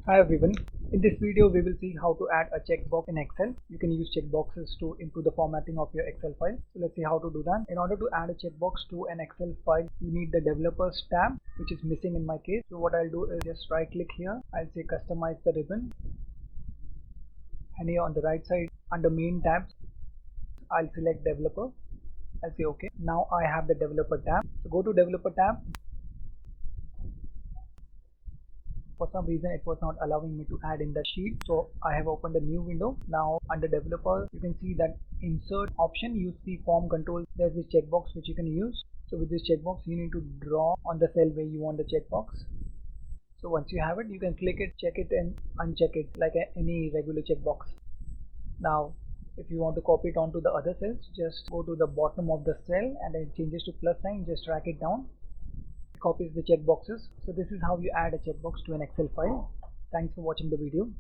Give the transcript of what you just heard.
Hi everyone. In this video we will see how to add a checkbox in Excel. You can use checkboxes to improve the formatting of your Excel file. So let's see how to do that. In order to add a checkbox to an Excel file, you need the developers tab, which is missing in my case. So what I'll do is just right click here. I'll say customize the ribbon, and here on the right side under main tabs I'll select developer. I'll say okay. Now I have the developer tab. So go to developer tab. For some reason it was not allowing me to add in the sheet, so I have opened a new window. Now under developer you can see that insert option, use the form control. There's this checkbox which you can use. So with this checkbox you need to draw on the cell where you want the checkbox. So once you have it, you can click it, check it and uncheck it like any regular checkbox. Now if you want to copy it onto the other cells, just go to the bottom of the cell and it changes to plus sign. Just drag it down, copies the checkboxes. So this is how you add a checkbox to an Excel file. Thanks for watching the video.